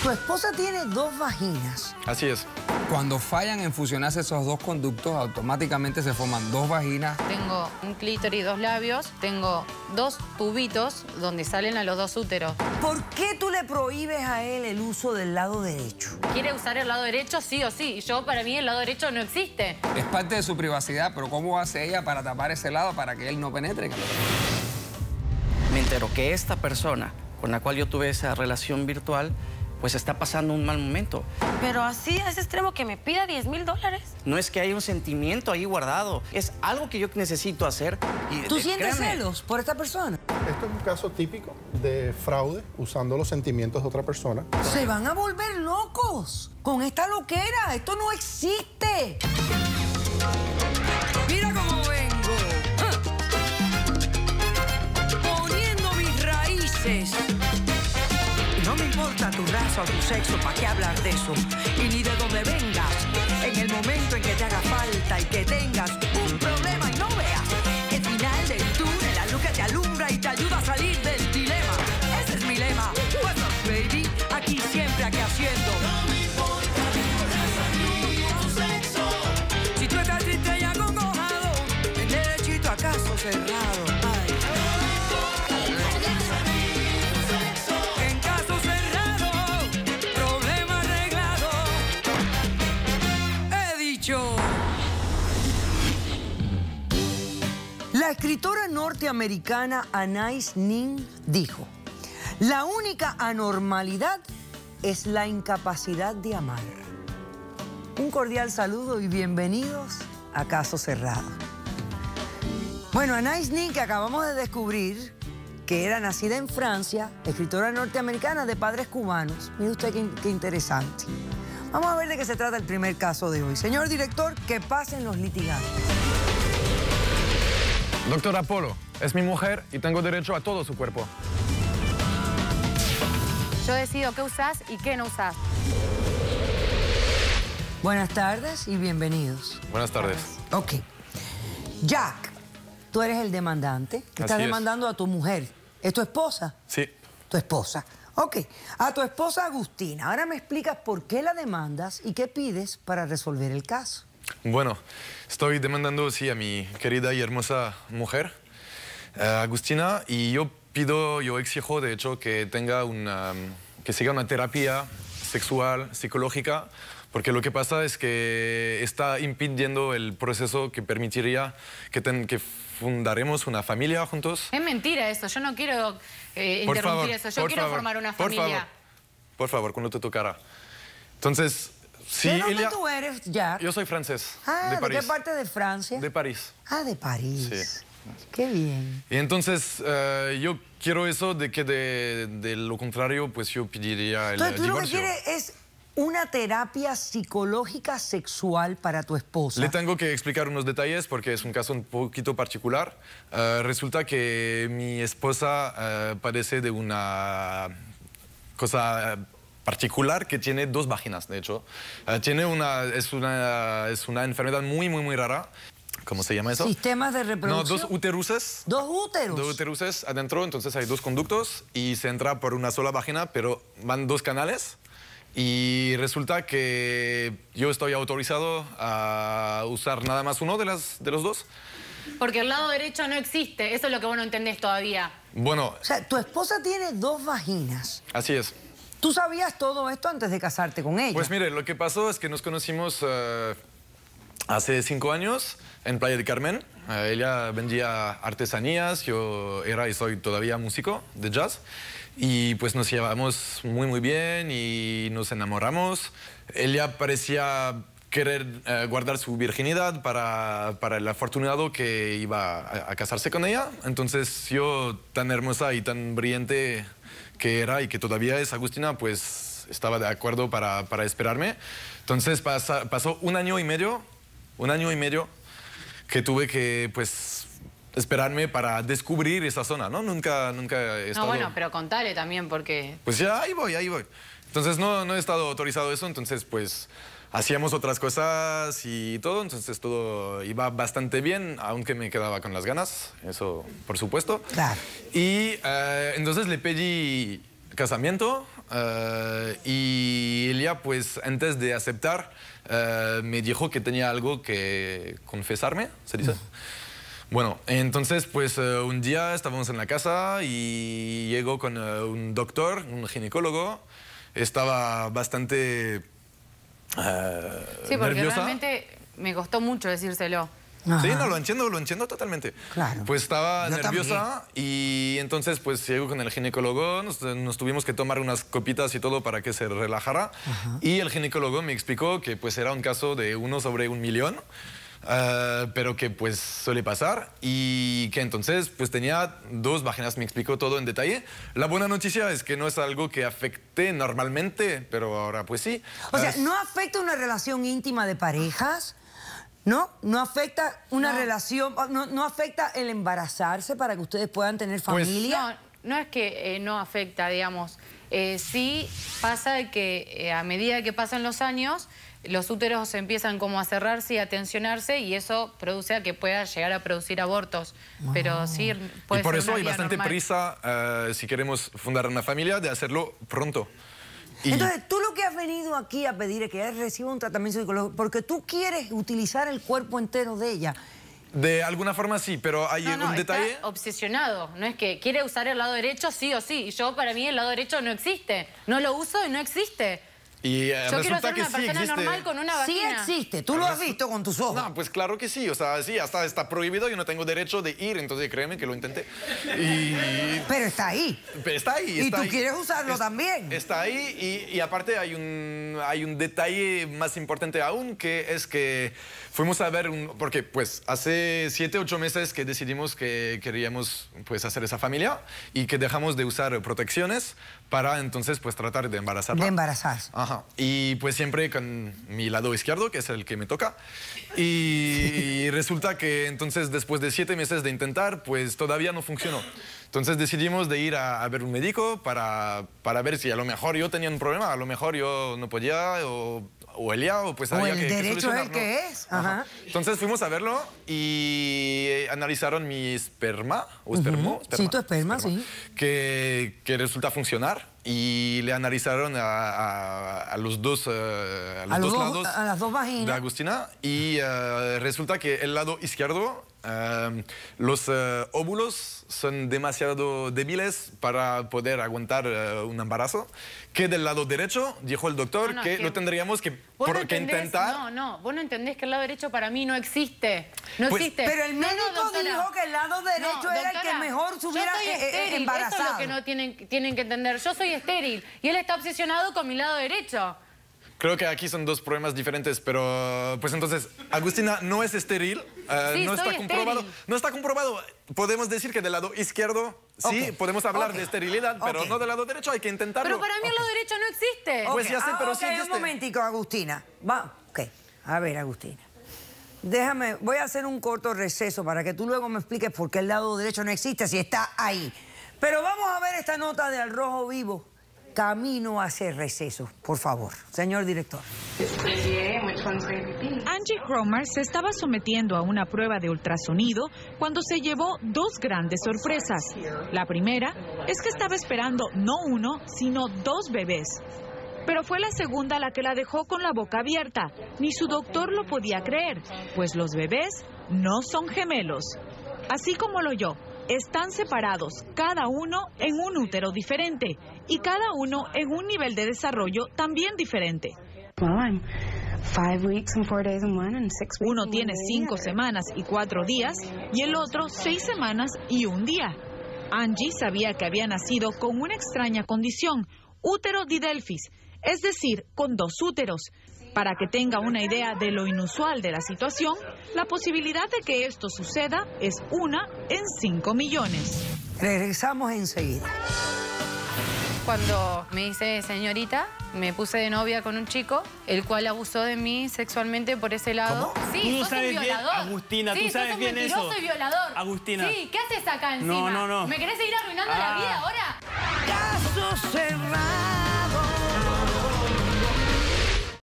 Tu esposa tiene dos vaginas. Así es. Cuando fallan en fusionarse esos dos conductos, automáticamente se forman dos vaginas. Tengo un clítoris y dos labios, tengo dos tubitos donde salen a los dos úteros. ¿Por qué tú le prohíbes a él el uso del lado derecho? ¿Quiere usar el lado derecho? Sí o sí. Para mí, el lado derecho no existe. Es parte de su privacidad, pero ¿cómo hace ella para tapar ese lado para que él no penetre? Me entero que esta persona con la cual yo tuve esa relación virtual, pues está pasando un mal momento. Pero así, a ese extremo que me pida $10,000. No es que haya un sentimiento ahí guardado, es algo que yo necesito hacer. Y, ¿Tú sientes créanme, celos por esta persona? Esto es un caso típico de fraude usando los sentimientos de otra persona. Se van a volver locos con esta loquera. Esto no existe. Mira cómo vengo. Poniendo mis raíces. No me importa tu raza o tu sexo, ¿para qué hablar de eso? Y ni de dónde vengas. En el momento en que te haga falta y que tengas un problema y no veas el final del túnel, la luz que te alumbra y te ayuda a salir del dilema. Ese es mi lema. What's up, baby? Aquí siempre, aquí haciendo. No me importa tu raza ni tu sexo. Si tú estás triste y acongojado, el derechito acaso cerrado. Ay. La escritora norteamericana Anais Nin dijo: la única anormalidad es la incapacidad de amar. Un cordial saludo y bienvenidos a Caso Cerrado. Bueno, Anais Nin, que acabamos de descubrir que era nacida en Francia, escritora norteamericana de padres cubanos. Mire usted qué interesante. Vamos a ver de qué se trata el primer caso de hoy. Señor director, que pasen los litigantes. Doctor Apolo, es mi mujer y tengo derecho a todo su cuerpo. Yo decido qué usás y qué no usás. Buenas tardes y bienvenidos. Buenas tardes. Ok. Jack, tú eres el demandante. Que estás demandando a tu mujer. ¿Es tu esposa? Sí. Tu esposa. Ok. A tu esposa Agustina. Ahora me explicas por qué la demandas y qué pides para resolver el caso. Bueno, estoy demandando, sí, a mi querida y hermosa mujer, Agustina, y yo exijo, de hecho, que que siga una terapia sexual, psicológica, porque lo que pasa es que está impidiendo el proceso que permitiría que fundaremos una familia juntos. Es mentira eso, yo no quiero interrumpir eso, yo quiero formar una familia. Por favor, cuando te tocara. Entonces... Sí, ¿De dónde tú eres, Jack? Yo soy francés, de París. ¿De qué parte de Francia? De París. Ah, de París. Sí. Qué bien. Y entonces, yo quiero eso de que de lo contrario, pues yo pediría el Entonces, tú divorcio. lo que quieres es una terapia psicológica sexual para tu esposa. Le tengo que explicar unos detalles porque es un caso un poquito particular. Resulta que mi esposa padece de una cosa particular que tiene dos vaginas, de hecho. Es una enfermedad muy rara. ¿Cómo se llama eso? ¿Sistemas de reproducción? No, dos uteruses. ¿Dos úteros? Dos uteruses adentro, entonces hay dos conductos y se entra por una sola vagina, pero van dos canales. Y resulta que yo estoy autorizado a usar nada más uno de los dos. Porque el lado derecho no existe, eso es lo que vos no entendés todavía. Bueno... O sea, tu esposa tiene dos vaginas. Así es. ¿Tú sabías todo esto antes de casarte con ella? Pues mire, lo que pasó es que nos conocimos hace 5 años en Playa del Carmen. Ella vendía artesanías, yo era y soy todavía músico de jazz. Y pues nos llevamos muy bien y nos enamoramos. Ella parecía querer guardar su virginidad para el afortunado que iba a casarse con ella. Entonces yo, tan hermosa y tan brillante que era y que todavía es Agustina, pues estaba de acuerdo para esperarme. Entonces pasó un año y medio que tuve que pues esperarme para descubrir esa zona, ¿no? Nunca he estado... No, bueno, pero contale también porque... Pues ya ahí voy. Entonces no he estado autorizado eso, entonces pues hacíamos otras cosas y todo, entonces todo iba bastante bien, aunque me quedaba con las ganas, eso por supuesto. Claro. Y entonces le pedí casamiento y ella, pues, antes de aceptar, me dijo que tenía algo que confesarme, ¿se dice? Bueno, entonces, pues, un día estábamos en la casa y llegó con un doctor, un ginecólogo. Estaba bastante sí, porque nerviosa. realmente me costó mucho decírselo. Ajá. Sí, no, lo entiendo totalmente. Claro. Pues estaba Yo nerviosa también. y entonces pues llego con el ginecólogo, nos tuvimos que tomar unas copitas y todo para que se relajara. Ajá. Y el ginecólogo me explicó que pues era un caso de 1 sobre 1 millón, pero que pues suele pasar y que entonces pues tenía 2 vaginas, me explicó todo en detalle. La buena noticia es que no es algo que afecte normalmente, pero ahora pues sí. O sea, ¿no afecta una relación íntima de parejas? ¿No? ¿No afecta una relación, no afecta el embarazarse para que ustedes puedan tener familia? No es que no afecta, digamos. Sí pasa que a medida que pasan los años, los úteros empiezan como a cerrarse y a tensionarse y eso produce a que pueda llegar a producir abortos. Pero sí puede ser. Y por eso una hay vía bastante normal. prisa, si queremos fundar una familia, de hacerlo pronto. Entonces, tú lo que has venido aquí a pedir es que ella reciba un tratamiento psicológico porque tú quieres utilizar el cuerpo entero de ella. De alguna forma sí, pero hay un detalle. Está obsesionado. No es que quiere usar el lado derecho sí o sí. Y yo, para mí, el lado derecho no existe. No lo uso y no existe. Y yo quiero ser que una sí persona existe. normal con una vagina. Sí existe, tú lo has visto con tus ojos. No, pues claro que sí, o sea, sí, hasta está prohibido, yo no tengo derecho de ir, entonces créeme que lo intenté. Y... Pero está ahí. Está ahí. Y tú ahí. quieres usarlo también. Está ahí y aparte hay un detalle más importante aún, que es que fuimos a ver, porque pues hace 7, 8 meses que decidimos que queríamos pues hacer esa familia y que dejamos de usar protecciones para entonces pues tratar de embarazarla. De embarazarse. Ajá. Y pues siempre con mi lado izquierdo, que es el que me toca. Y resulta que entonces después de 7 meses de intentar, pues todavía no funcionó. Entonces decidimos de ir a ver un médico para ver si a lo mejor yo tenía un problema, a lo mejor yo no podía o ella, o pues había que derecho es solucionar, el ¿no? que es. Ajá. Entonces fuimos a verlo y analizaron mi esperma, o esperma. Sí, tu esperma, sí. Que resulta funcionar y le analizaron a los dos, a los dos lados a las dos vaginas de Agustina y resulta que el lado izquierdo, los óvulos son demasiado débiles para poder aguantar un embarazo, que del lado derecho, dijo el doctor, que lo tendríamos que intentar. No, vos no entendés que el lado derecho para mí no existe. No Pues, existe. Pero el médico doctora. dijo que el lado derecho era el que Doctora, mejor se hubiera yo soy estéril, embarazado. Eso es lo que no tienen que entender. Yo soy estéril y él está obsesionado con mi lado derecho. Creo que aquí son 2 problemas diferentes, pero pues entonces Agustina no es estéril, Sí, no está soy comprobado. estéril. No está comprobado. Podemos decir que del lado izquierdo sí, podemos hablar de esterilidad, pero no del lado derecho, hay que intentarlo. Pero para mí el lado derecho no existe. Pues ya sé, pero sí un existe. momentico, Agustina. A ver, Agustina. Déjame, voy a hacer un corto receso para que tú luego me expliques por qué el lado derecho no existe si está ahí. Pero vamos a ver esta nota de Al Rojo Vivo. Camino hacia el receso, por favor. Señor director. Angie Cromer se estaba sometiendo a una prueba de ultrasonido cuando se llevó 2 grandes sorpresas. La primera es que estaba esperando no 1, sino 2 bebés. Pero fue la segunda la que la dejó con la boca abierta. Ni su doctor lo podía creer, pues los bebés no son gemelos. Así como lo oyó, están separados, cada uno en un útero diferente y cada uno en un nivel de desarrollo también diferente. Uno tiene 5 semanas y 4 días y el otro 6 semanas y 1 día. Angie sabía que había nacido con una extraña condición, útero didelphys, es decir, con 2 úteros. Para que tenga una idea de lo inusual de la situación, la posibilidad de que esto suceda es 1 en 5 millones. Regresamos enseguida. Cuando me hice señorita, me puse de novia con un chico, el cual abusó de mí sexualmente por ese lado. ¿Cómo? Sí, Tú no sos sabes un bien, violador. Agustina, tú sí, sabes sos un bien mentiroso eso. y violador. Agustina. Sí, ¿qué haces acá encima? No. ¿Me querés seguir arruinando la vida ahora? Caso cerrado.